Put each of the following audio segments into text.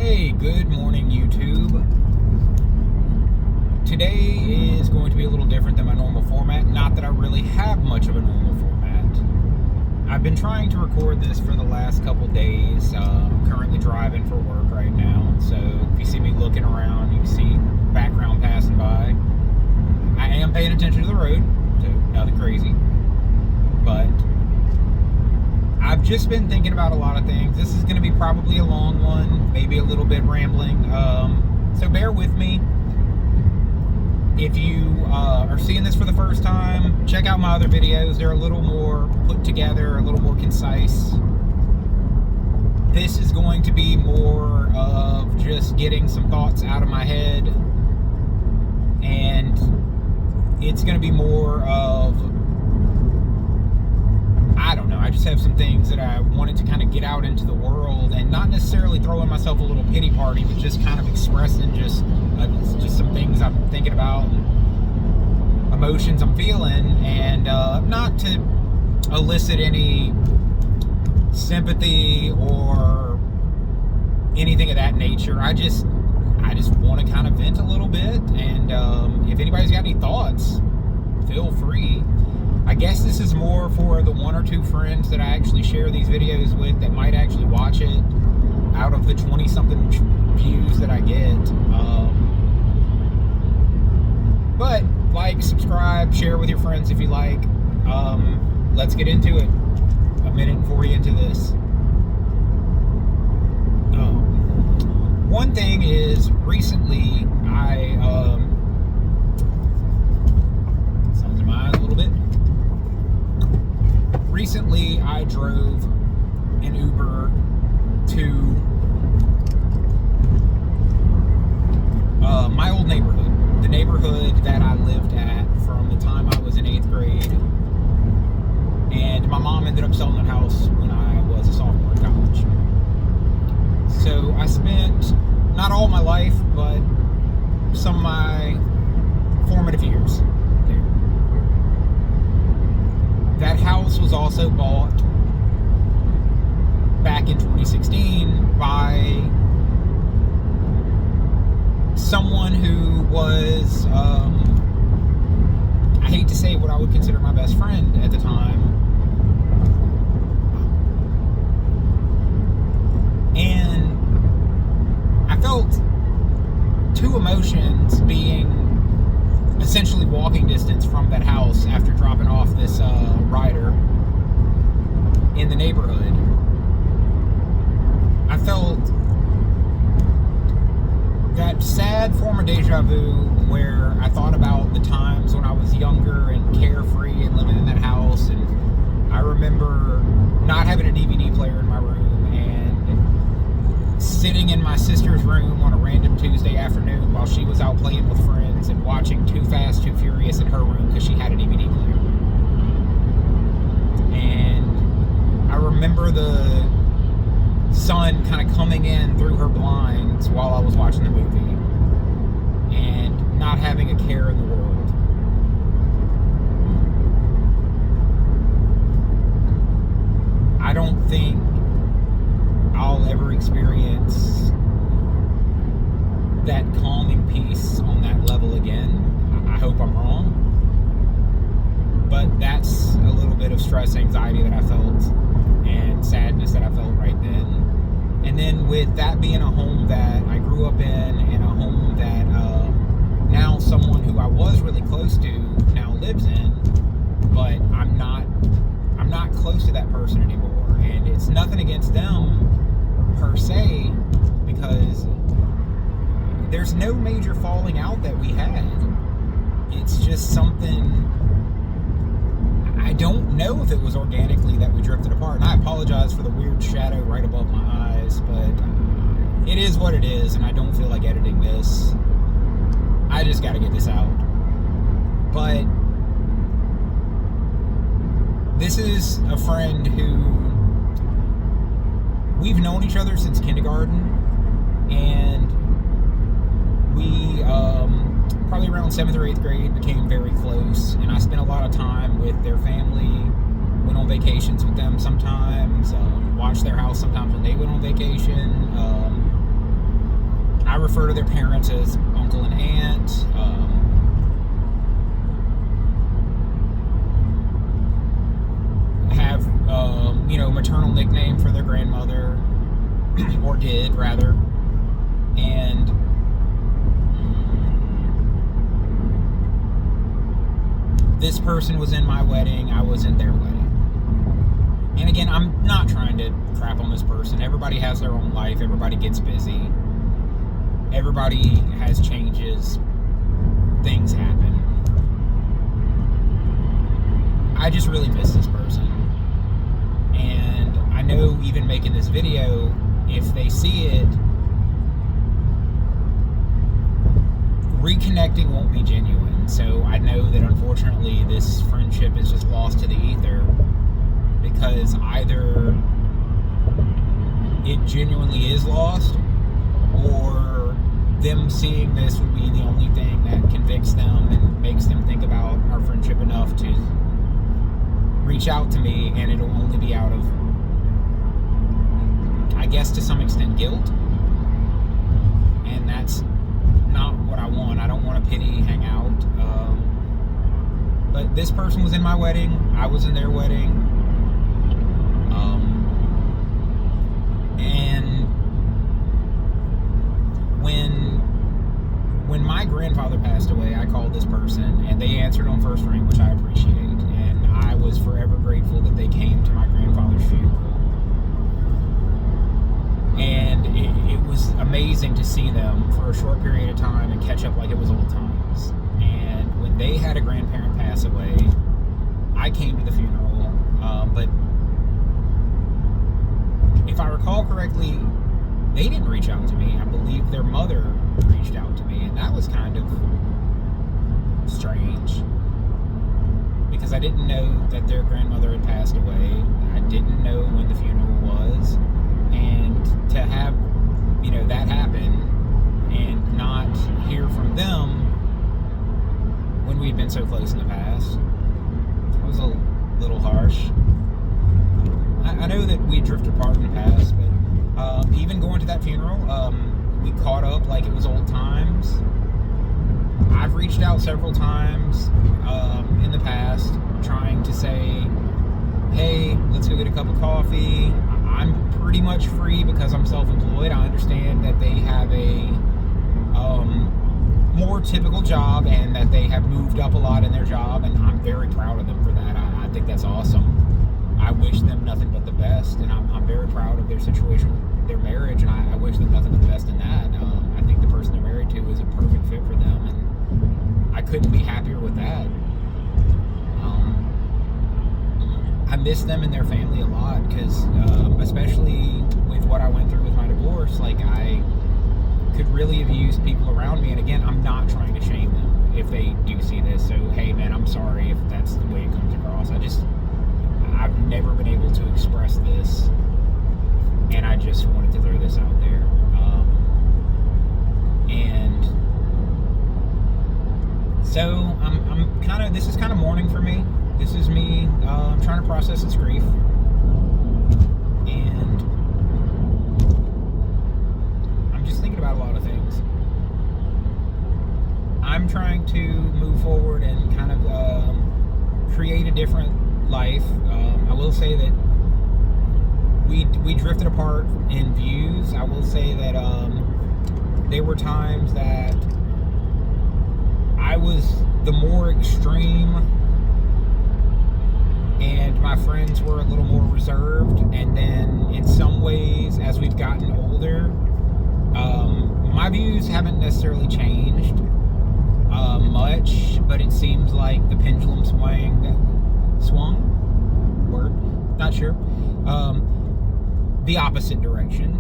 Hey, good morning, YouTube. Today is going to be a little different than my normal format. Not that I really have much of a normal format. I've been trying to record this for the last couple days. I'm currently driving for work right now, so if you see me looking around, you can see background passing by. I am paying attention to the road, so nothing crazy. But I've just been thinking about a lot of things. This is going to be probably a long one, maybe a little bit rambling, so bear with me. If you are seeing this for the first time, check out my other videos. They're a little more put together, a little more concise. This is going to be more of just getting some thoughts out of my head, and it's going to be more of, I don't know, I just have some things that I wanted to kind of get out into the world, and not necessarily throwing myself a little pity party, but just kind of expressing just some things I'm thinking about, and emotions I'm feeling, and not to elicit any sympathy or anything of that nature. I just want to kind of vent a little bit, and if anybody's got any thoughts, feel free. I guess this is more for the one or two friends that I actually share these videos with that might actually watch it out of the 20-something views that I get. But like, subscribe, share with your friends if you like. Let's get into it. A minute and 40 into this. One thing is, recently sun's in my eyes a little bit. Recently, I drove an Uber to my old neighborhood, the neighborhood that I lived at from the time I was in 8th grade. And my mom ended up selling that house when I was a sophomore in college. So I spent, not all my life, but some of my formative years there. That house was also bought back in 2016 by someone who was, I hate to say, what I would consider my best friend at the time. And I felt two emotions being essentially walking distance from that house after dropping off this rider in the neighborhood. I felt that sad form of deja vu where I thought about the times when I was younger and carefree and living in that house, and I remember not having a DVD player in my room and sitting in my sister's room on a random Tuesday afternoon while she was out playing with friends and watching Too Fast, Too Furious in her room because she had a DVD player. And I remember the sun kind of coming in through her blinds while I was watching the movie and not having a care in the world. I don't think I'll ever experience that calming peace on that level again. I hope I'm wrong. But that's a little bit of stress, anxiety that I felt, and sadness that I felt right then. And then with that being a home that I grew up in, and a home that now someone who I was really close to now lives in, but I'm not close to that person anymore. And it's nothing against them per se, because there's no major falling out that we had. It's just something, I don't know if it was organically that we drifted apart. And I apologize for the weird shadow right above my eyes, but it is what it is, and I don't feel like editing this. I just got to get this out. But this is a friend who we've known each other since kindergarten, and we probably around 7th or 8th grade became very close, and I spent a lot of time with their family, went on vacations with them sometimes, watched their house sometimes when they went on vacation. I refer to their parents as uncle and aunt. Have maternal nickname for their grandmother, or did rather, and this person was in my wedding, I was in their wedding. And again, I'm not trying to crap on this person. Everybody has their own life. Everybody gets busy. Everybody has changes. Things happen. I just really miss this person. And I know even making this video, if they see it, reconnecting won't be genuine. So I know that unfortunately this friendship is just lost to the ether, because either it genuinely is lost, or them seeing this will be the only thing that convicts them and makes them think about our friendship enough to reach out to me, and it'll only be out of, I guess to some extent, guilt. And that's not what I want. I don't want a pity hangout. But this person was in my wedding. I was in their wedding. And when my grandfather passed away, I called this person, and they answered on first ring, which I appreciate. And I was forever grateful that they came to my grandfather's funeral. And it was amazing to see them for a short period of time and catch up like it was old times. And when they had a grandparent pass away, I came to the funeral, but if I recall correctly, they didn't reach out to me. I believe their mother reached out to me, and that was kind of strange, because I didn't know that their grandmother had passed away. I didn't know when the funeral was, and to have, that happen and not hear from them when we'd been so close in the past, was a little harsh. I know that we drifted apart in the past, but even going to that funeral, we caught up like it was old times. I've reached out several times in the past trying to say, hey, let's go get a cup of coffee. I'm pretty much free because I'm self-employed. I understand that they have a more typical job, and that they have moved up a lot in their job, and I'm very proud of them for that. I think that's awesome. I wish them nothing but the best, and I'm very proud of their situation with their marriage, and I wish them nothing but the best in that. I think the person they're married to is a perfect fit for them, and I couldn't be happier with that. I miss them and their family a lot, because especially with what I went through with my divorce, like, I could really have used people around me. And again, I'm not trying to shame them if they do see this, so hey man, I'm sorry if that's the way it comes across. I've never been able to express this, and I just wanted to throw this out there. And so I'm kind of, this is kind of mourning for me. This is me trying to process this grief, and I'm just thinking about a lot of things. I'm trying to move forward and kind of create a different life. I will say that we drifted apart in views. I will say that there were times that I was the more extreme, and my friends were a little more reserved. And then in some ways, as we've gotten older, my views haven't necessarily changed much, but it seems like the pendulum swung, not sure, the opposite direction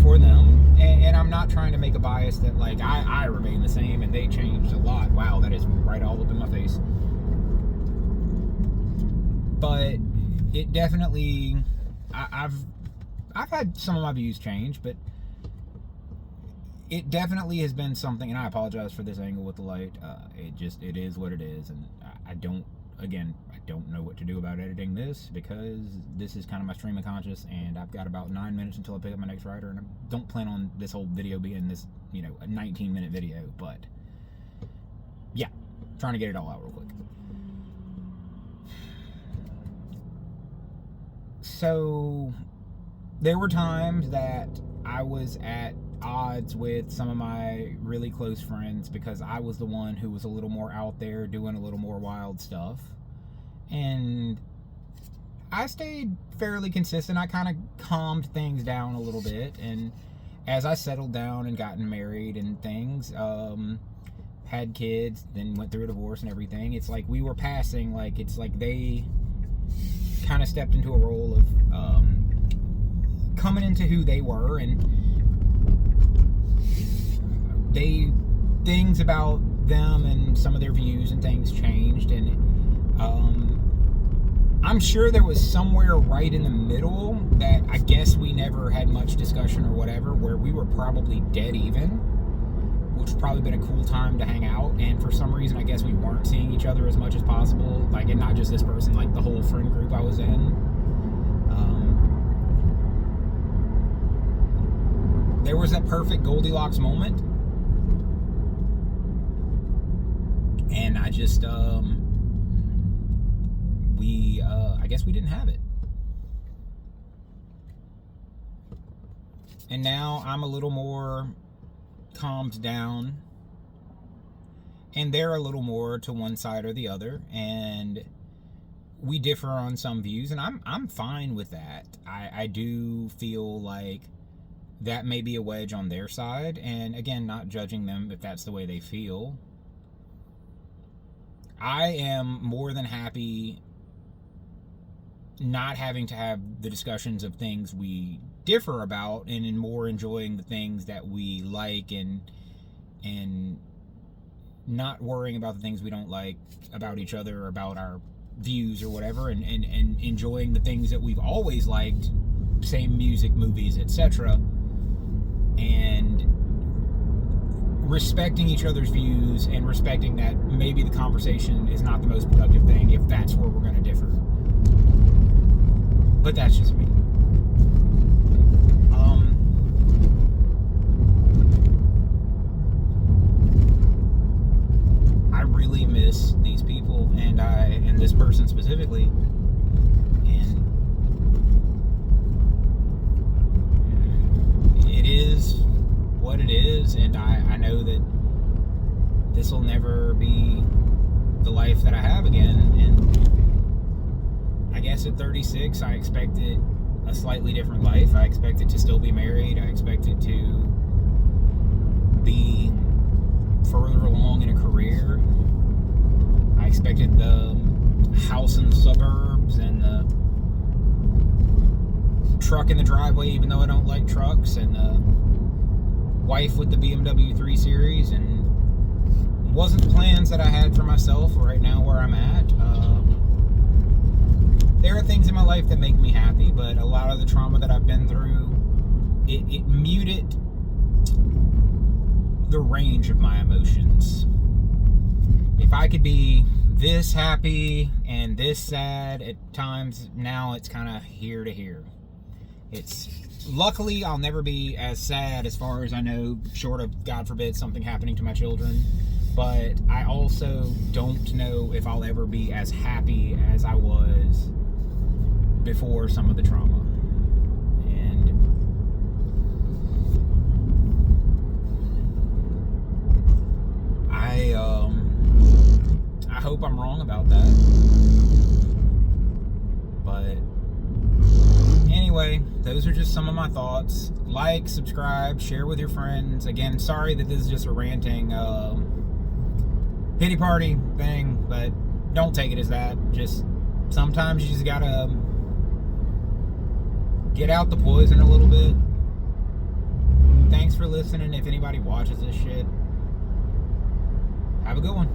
for them. And I'm not trying to make a bias that, like, I remain the same and they changed a lot. Wow, that is right all up in my face. But it definitely, I've had some of my views change, but it definitely has been something, and I apologize for this angle with the light. It is what it is, and I don't again, I don't know what to do about editing this, because this is kind of my stream of conscious, and I've got about 9 minutes until I pick up my next rider, and I don't plan on this whole video being this, you know, a 19-minute video, but yeah, trying to get it all out real quick. So there were times that I was at odds with some of my really close friends because I was the one who was a little more out there doing a little more wild stuff, and I stayed fairly consistent. I kind of calmed things down a little bit, and as I settled down and gotten married and things, had kids, then went through a divorce and everything, it's like we were passing, like it's like they kind of stepped into a role of coming into who they were, and things about them and some of their views and things changed, and I'm sure there was somewhere right in the middle that I guess we never had much discussion or whatever, where we were probably dead even, which would probably been a cool time to hang out, and for some reason I guess we weren't seeing each other as much as possible, like, and not just this person, like the whole friend group I was in. There was that perfect Goldilocks moment, and I just I guess we didn't have it. And now I'm a little more calmed down, and they're a little more to one side or the other, and we differ on some views, and I'm fine with that. I do feel like that may be a wedge on their side, and again, not judging them if that's the way they feel. I am more than happy not having to have the discussions of things we differ about, and in more enjoying the things that we like, and not worrying about the things we don't like about each other, or about our views or whatever, and enjoying the things that we've always liked, same music, movies, etc., and respecting each other's views, and respecting that maybe the conversation is not the most productive thing if that's where we're going to differ. But that's just me. I really miss these people, and this person specifically, and it is what it is, and I know that this will never be the life that I have again, and I guess at 36 I expected a slightly different life. I expected to still be married. I expected to be further along in a career. I expected the house in the suburbs and the truck in the driveway, even though I don't like trucks, and the wife with the BMW 3 Series, and wasn't the plans that I had for myself right now where I'm at. There are things in my life that make me happy, but a lot of the trauma that I've been through, it muted the range of my emotions. If I could be this happy and this sad at times, now it's kind of here to here. Luckily, I'll never be as sad, as far as I know, short of, God forbid, something happening to my children. But I also don't know if I'll ever be as happy as I was before some of the trauma. And I hope I'm wrong about that. But anyway, those are just some of my thoughts. Like, subscribe, share with your friends. Again, sorry that this is just a ranting pity party thing, but don't take it as that. Just sometimes you just gotta get out the poison a little bit. Thanks for listening. If anybody watches this shit, have a good one.